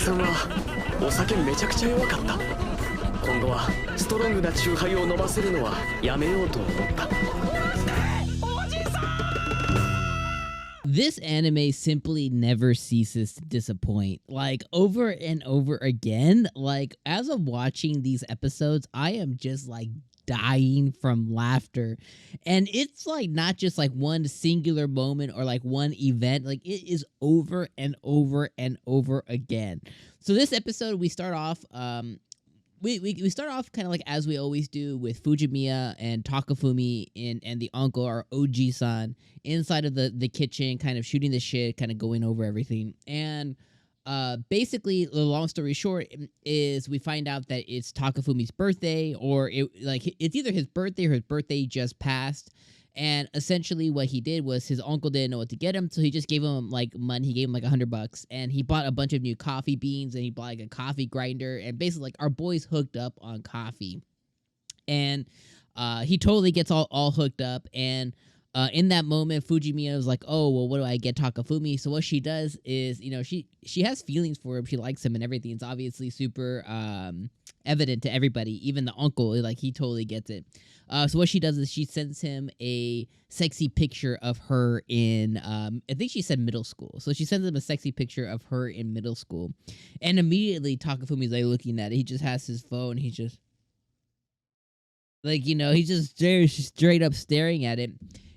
さんはお酒めちゃくちゃ弱かった。今後はストロングなチューハイを飲ませるのはやめようと思った。This anime simply never ceases to disappoint. Like, over and over again. Like, as I'm watching these episodes, I am just like dying from laughter. And it's like not just like one singular moment or like one event. Like, it is over and over and over again. So this episode, we start off we start off kind of like as we always do, with Fujimiya and Takafumi and the uncle, or Ojisan, inside of the kitchen, kind of shooting the shit, kind of going over everything. And basically, the long story short is we find out that it's Takafumi's birthday, or it's either his birthday or his birthday just passed. And essentially what he did was, his uncle didn't know what to get him, so he just gave him like money. He gave him like $100, and he bought a bunch of new coffee beans, and he bought like a coffee grinder, and basically like our boy's hooked up on coffee. And he totally gets all hooked up, and in that moment, Fujimiya was like, oh, well, what do I get Takafumi? So what she does is, she has feelings for him. She likes him and everything. It's obviously super evident to everybody, even the uncle. Like, he totally gets it. So what she does is she sends him a sexy picture of her in, I think she said middle school. So she sends him a sexy picture of her in middle school. And immediately Takafumi's like looking at it. He just has his phone. He's just like, he's just straight up staring at it.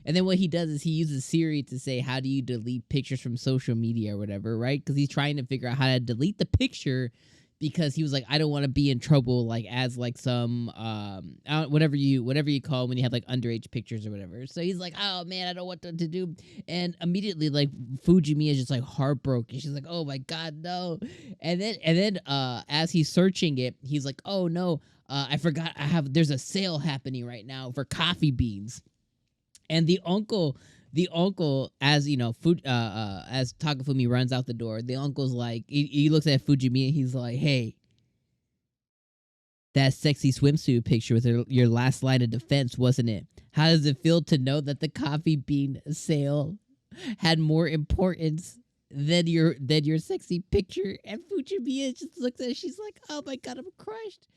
And then what he does is he uses Siri to say, how do you delete pictures from social media or whatever, right? Because he's trying to figure out how to delete the picture, because he was like, I don't want to be in trouble, like, as like some whatever you call when you have like underage pictures or whatever. So he's like, oh man, I don't know what to do. And immediately, like, Fujimiya is just like heartbroken. She's like, oh my god, no. And then as he's searching it, he's like, oh no, I forgot there's a sale happening right now for coffee beans. And the uncle, as as Takafumi runs out the door, the uncle's like, he looks at Fujimiya, he's like, hey, that sexy swimsuit picture was your last line of defense, wasn't it? How does it feel to know that the coffee bean sale had more importance than your sexy picture? And Fujimiya just looks at it, she's like, oh my god, I'm crushed.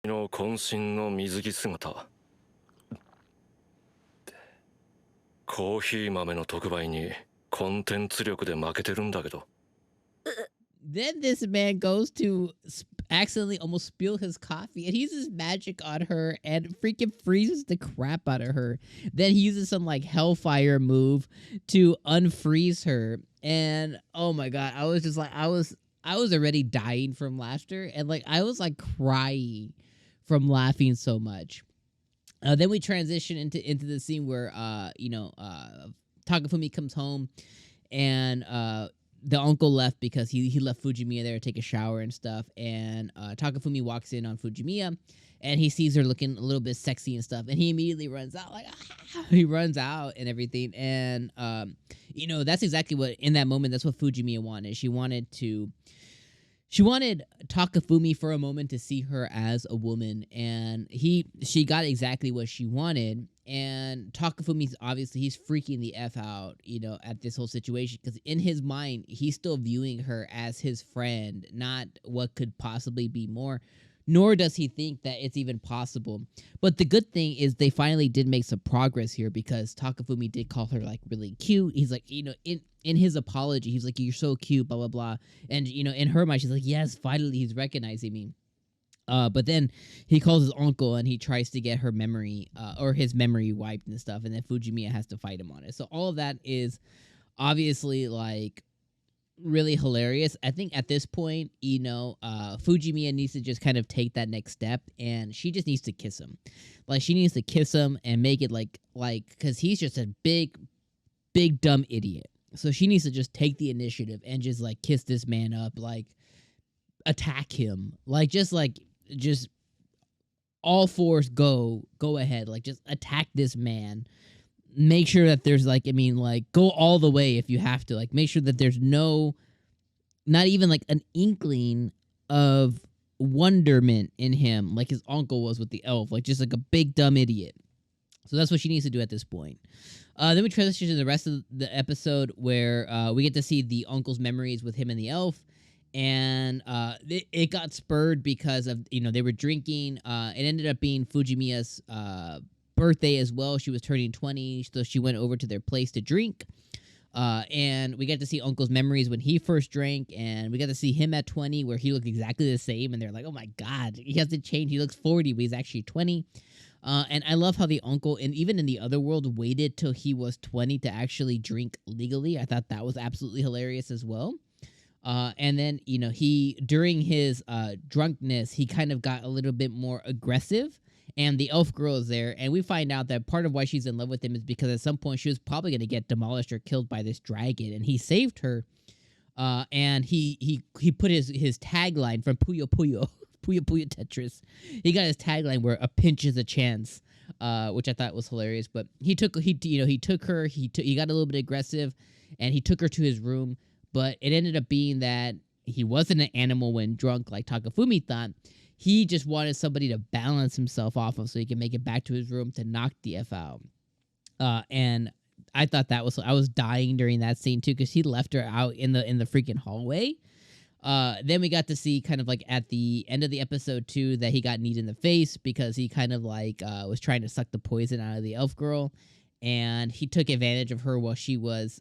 渾身の水着姿。コーヒー豆の特売にコンテンツ力で負けてるんだけど。 Then this man goes to accidentally almost spill his coffee, and he uses magic on her and freaking freezes the crap out of her. Then he uses some like hellfire move to unfreeze her. And oh my god, I was just like, I was already dying from laughter, and like I was like crying from laughing so much. Then we transition into the scene where Takafumi comes home, and the uncle left because he left Fujimiya there to take a shower and stuff. And Takafumi walks in on Fujimiya, and he sees her looking a little bit sexy and stuff, and he immediately runs out, like, he runs out and everything. And that's exactly what, in that moment, that's what Fujimiya wanted. She wanted Takafumi for a moment to see her as a woman, and she got exactly what she wanted. And Takafumi's obviously, he's freaking the F out, at this whole situation, because in his mind, he's still viewing her as his friend, not what could possibly be more, nor does he think that it's even possible. But the good thing is they finally did make some progress here, because Takafumi did call her like really cute. He's like, in his apology, he's like, you're so cute, blah, blah, blah. And, in her mind, she's like, yes, finally he's recognizing me. But then he calls his uncle, and he tries to get her memory, or his memory wiped and stuff. And then Fujimiya has to fight him on it. So all of that is obviously like really hilarious. I think at this point, Fujimiya needs to just kind of take that next step, and she just needs to kiss him. Like, she needs to kiss him and make it like, because he's just a big dumb idiot. So she needs to just take the initiative and just like kiss this man up, like attack him, just all fours go ahead, like just attack this man. Make sure that there's go all the way if you have to, like make sure that there's not even like an inkling of wonderment in him, like his uncle was with the elf, like just like a big dumb idiot. So that's what she needs to do at this point. Then we transition to the rest of the episode, where we get to see the uncle's memories with him and the elf. and it got spurred because of they were drinking. It ended up being Fujimiya's birthday as well. She was turning 20, so she went over to their place to drink. And we got to see Uncle's memories when he first drank, and we got to see him at 20 where he looked exactly the same, and they're like, oh my god, he hasn't changed. He looks 40, but he's actually 20. And I love how the uncle, and even in the other world, waited till he was 20 to actually drink legally. I thought that was absolutely hilarious as well. And then, he, during his drunkenness, he kind of got a little bit more aggressive. And the elf girl is there, and we find out that part of why she's in love with him is because at some point she was probably going to get demolished or killed by this dragon, and he saved her. And he put his tagline from Puyo Puyo, Puyo Puyo Tetris. He got his tagline where a pinch is a chance, which I thought was hilarious. But he took her, he got a little bit aggressive, and he took her to his room. But it ended up being that he wasn't an animal when drunk like Takafumi thought. He just wanted somebody to balance himself off of so he could make it back to his room to knock the F out. And I thought I was dying during that scene too, because he left her out in the freaking hallway. Then we got to see kind of like at the end of the episode too that he got kneed in the face because he kind of like was trying to suck the poison out of the elf girl. And he took advantage of her while she was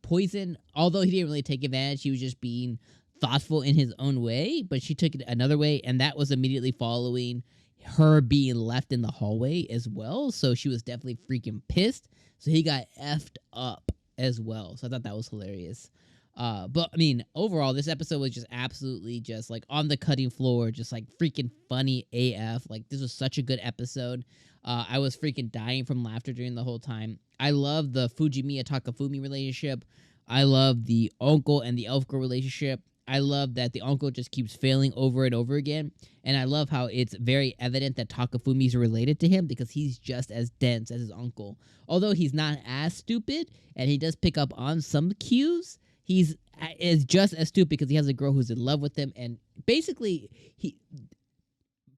poisoned. Although he didn't really take advantage, he was just being thoughtful in his own way, but she took it another way, and that was immediately following her being left in the hallway as well. So she was definitely freaking pissed. So he got effed up as well. So I thought that was hilarious. But I mean, overall, this episode was just absolutely just like on the cutting floor, just like freaking funny AF. Like this was such a good episode. I was freaking dying from laughter during the whole time. I love the Fujimiya Takafumi relationship. I love the uncle and the elf girl relationship. I love that the uncle just keeps failing over and over again. And I love how it's very evident that Takafumi's related to him because he's just as dense as his uncle. Although he's not as stupid, and he does pick up on some cues, he's is just as stupid because he has a girl who's in love with him. And basically,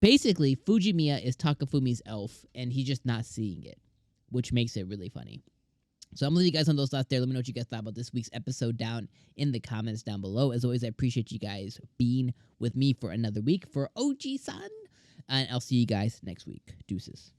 Fujimiya is Takafumi's elf, and he's just not seeing it, which makes it really funny. So I'm going to leave you guys on those thoughts there. Let me know what you guys thought about this week's episode down in the comments down below. As always, I appreciate you guys being with me for another week for Ojisan. And I'll see you guys next week. Deuces.